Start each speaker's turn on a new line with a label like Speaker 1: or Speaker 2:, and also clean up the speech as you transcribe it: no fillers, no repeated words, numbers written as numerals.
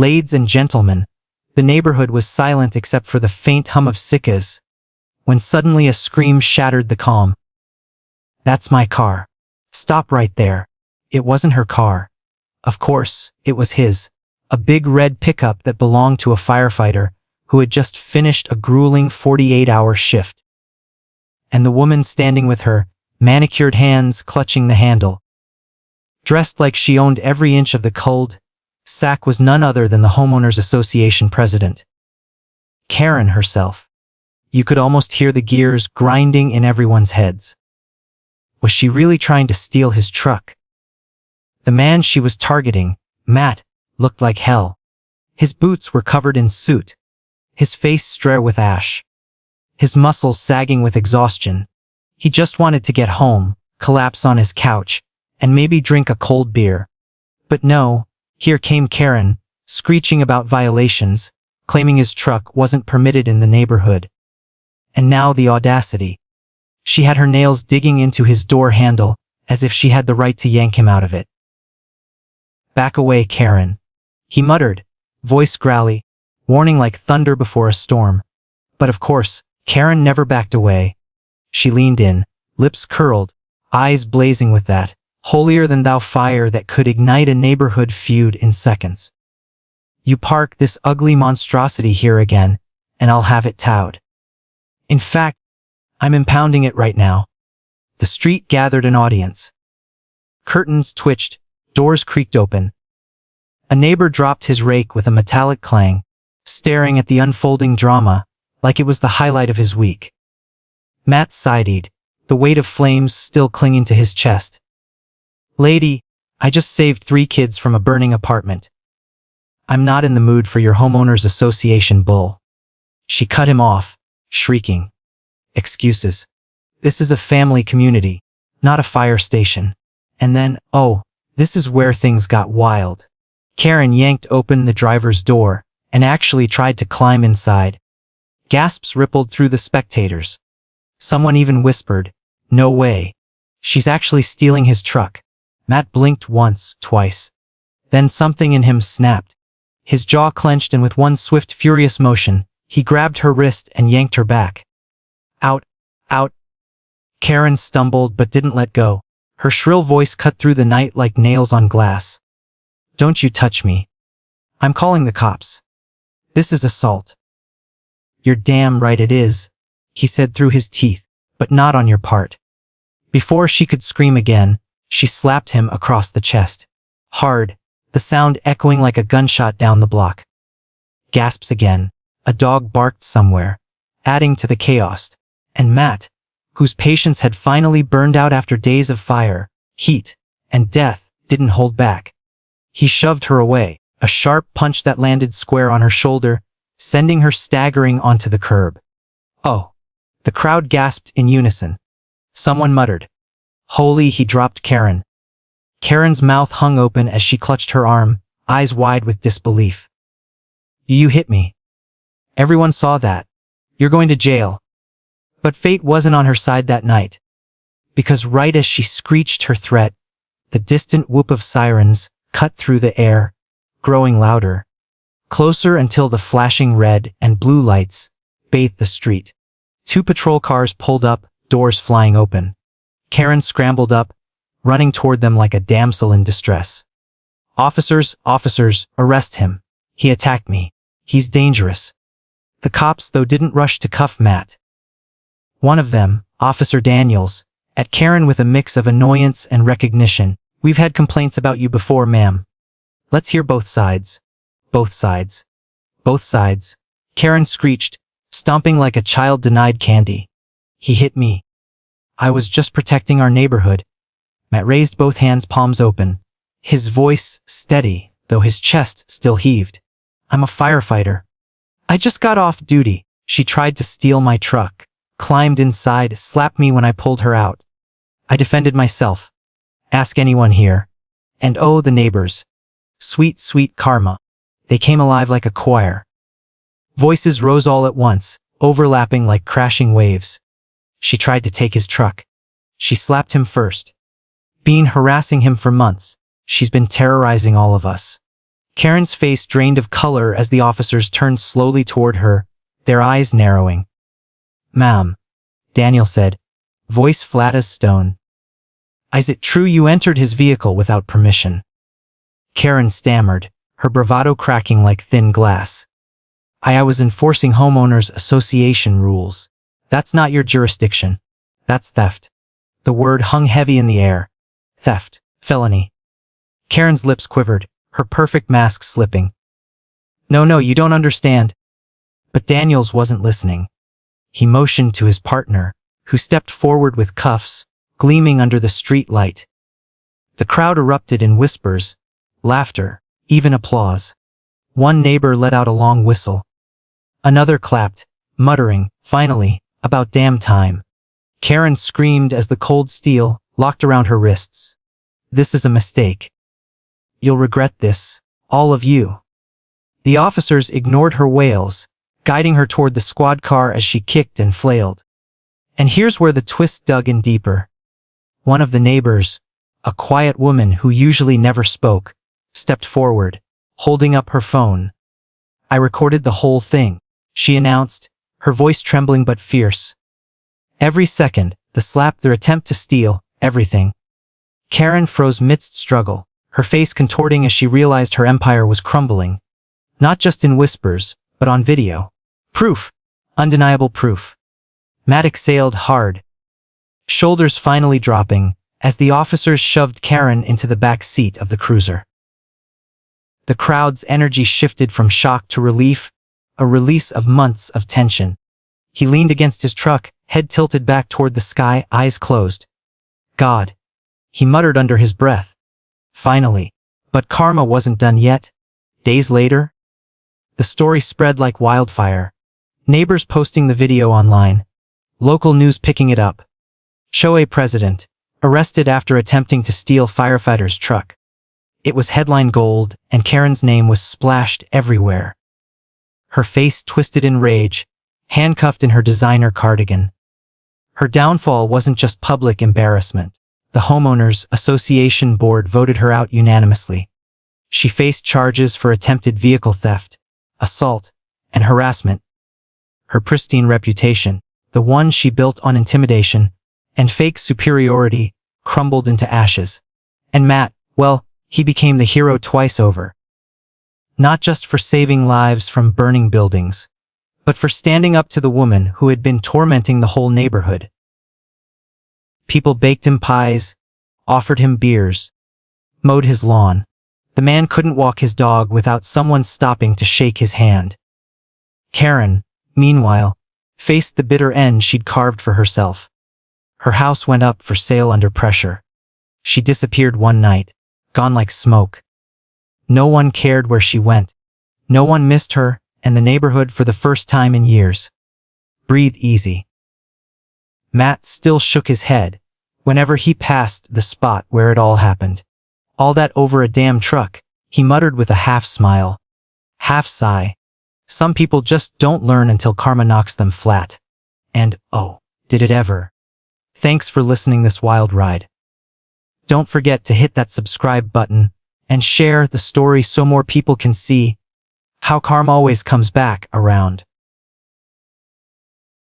Speaker 1: Ladies and gentlemen, the neighborhood was silent except for the faint hum of cicadas, when suddenly a scream shattered the calm. "That's my car. Stop right there." It wasn't her car. Of course, it was his. A big red pickup that belonged to a firefighter who had just finished a grueling 48-hour shift. And the woman standing with her, manicured hands clutching the handle. Dressed like she owned every inch of the cul-de-sac, was none other than the Homeowners Association president. Karen herself. You could almost hear the gears grinding in everyone's heads. Was she really trying to steal his truck? The man she was targeting, Matt, looked like hell. His boots were covered in soot, his face streaked with ash, his muscles sagging with exhaustion. He just wanted to get home, collapse on his couch, and maybe drink a cold beer. But no, here came Karen, screeching about violations, claiming his truck wasn't permitted in the neighborhood. And now the audacity. She had her nails digging into his door handle, as if she had the right to yank him out of it. "Back away, Karen," he muttered, voice growly, warning like thunder before a storm. But of course, Karen never backed away. She leaned in, lips curled, eyes blazing with that holier-than-thou fire that could ignite a neighborhood feud in seconds. "You park this ugly monstrosity here again, and I'll have it towed. In fact, I'm impounding it right now." The street gathered an audience. Curtains twitched, doors creaked open. A neighbor dropped his rake with a metallic clang, staring at the unfolding drama like it was the highlight of his week. Matt sighed, the weight of flames still clinging to his chest. "Lady, I just saved 3 kids from a burning apartment. I'm not in the mood for your homeowners association bull." She cut him off, shrieking. "Excuses. This is a family community, not a fire station." And then, oh, this is where things got wild. Karen yanked open the driver's door and actually tried to climb inside. Gasps rippled through the spectators. Someone even whispered, "No way. She's actually stealing his truck." Matt blinked once, twice. Then something in him snapped. His jaw clenched, and with one swift, furious motion, he grabbed her wrist and yanked her back. "Out, out." Karen stumbled but didn't let go. Her shrill voice cut through the night like nails on glass. "Don't you touch me. I'm calling the cops. This is assault." "You're damn right it is," he said through his teeth, "but not on your part." Before she could scream again, she slapped him across the chest. Hard, the sound echoing like a gunshot down the block. Gasps again. A dog barked somewhere, adding to the chaos. And Matt, whose patience had finally burned out after days of fire, heat, and death, didn't hold back. He shoved her away, a sharp punch that landed square on her shoulder, sending her staggering onto the curb. "Oh!" The crowd gasped in unison. Someone muttered, "Holy!" He dropped Karen. Karen's mouth hung open as she clutched her arm, eyes wide with disbelief. "You hit me. Everyone saw that. You're going to jail." But fate wasn't on her side that night. Because right as she screeched her threat, the distant whoop of sirens cut through the air, growing louder, closer until the flashing red and blue lights bathed the street. 2 patrol cars pulled up, doors flying open. Karen scrambled up, running toward them like a damsel in distress. "Officers, officers, arrest him. He attacked me. He's dangerous." The cops, though, didn't rush to cuff Matt. One of them, Officer Daniels, at Karen with a mix of annoyance and recognition. "We've had complaints about you before, ma'am. Let's hear both sides." "Both sides. Both sides." Karen screeched, stomping like a child denied candy. "He hit me. I was just protecting our neighborhood." Matt raised both hands, palms open, his voice steady, though his chest still heaved. "I'm a firefighter. I just got off duty. She tried to steal my truck, climbed inside, slapped me when I pulled her out. I defended myself. Ask anyone here. And oh, the neighbors. Sweet, sweet karma. They came alive like a choir." Voices rose all at once, overlapping like crashing waves. "She tried to take his truck. She slapped him first. Been harassing him for months. She's been terrorizing all of us." Karen's face drained of color as the officers turned slowly toward her, their eyes narrowing. "Ma'am," Daniel said, voice flat as stone. "Is it true you entered his vehicle without permission?" Karen stammered, her bravado cracking like thin glass. "I was enforcing homeowners association rules. That's not your jurisdiction. That's theft." The word hung heavy in the air. Theft. Felony. Karen's lips quivered, her perfect mask slipping. No, you don't understand." But Daniels wasn't listening. He motioned to his partner, who stepped forward with cuffs, gleaming under the street light. The crowd erupted in whispers, laughter, even applause. One neighbor let out a long whistle. Another clapped, muttering, finally, "About damn time." Karen screamed as the cold steel locked around her wrists. "This is a mistake. You'll regret this, all of you." The officers ignored her wails, guiding her toward the squad car as she kicked and flailed. And here's where the twist dug in deeper. One of the neighbors, a quiet woman who usually never spoke, stepped forward, holding up her phone. "I recorded the whole thing," she announced, her voice trembling but fierce. Every second, the slap, their attempt to steal, everything. Karen froze mid-struggle, her face contorting as she realized her empire was crumbling. Not just in whispers, but on video. Proof. Undeniable proof. Matt exhaled hard, shoulders finally dropping, as the officers shoved Karen into the back seat of the cruiser. The crowd's energy shifted from shock to relief, a release of months of tension. He leaned against his truck, head tilted back toward the sky, eyes closed. "God," he muttered under his breath. Finally. But karma wasn't done yet. Days later, the story spread like wildfire. Neighbors posting the video online. Local news picking it up. HOA president, arrested after attempting to steal firefighter's truck. It was headline gold, and Karen's name was splashed everywhere. Her face twisted in rage, handcuffed in her designer cardigan. Her downfall wasn't just public embarrassment. The homeowners association board voted her out unanimously. She faced charges for attempted vehicle theft, assault, and harassment. Her pristine reputation, the one she built on intimidation and fake superiority, crumbled into ashes. And Matt, well, he became the hero twice over. Not just for saving lives from burning buildings, but for standing up to the woman who had been tormenting the whole neighborhood. People baked him pies, offered him beers, mowed his lawn. The man couldn't walk his dog without someone stopping to shake his hand. Karen, meanwhile, faced the bitter end she'd carved for herself. Her house went up for sale under pressure. She disappeared one night, gone like smoke. No one cared where she went. No one missed her, and the neighborhood for the first time in years. Breathe easy. Matt still shook his head whenever he passed the spot where it all happened. All that over a damn truck, he muttered with a half smile, half sigh. Some people just don't learn until karma knocks them flat. And, oh, did it ever. Thanks for listening this wild ride. Don't forget to hit that subscribe button and share the story so more people can see how karma always comes back around.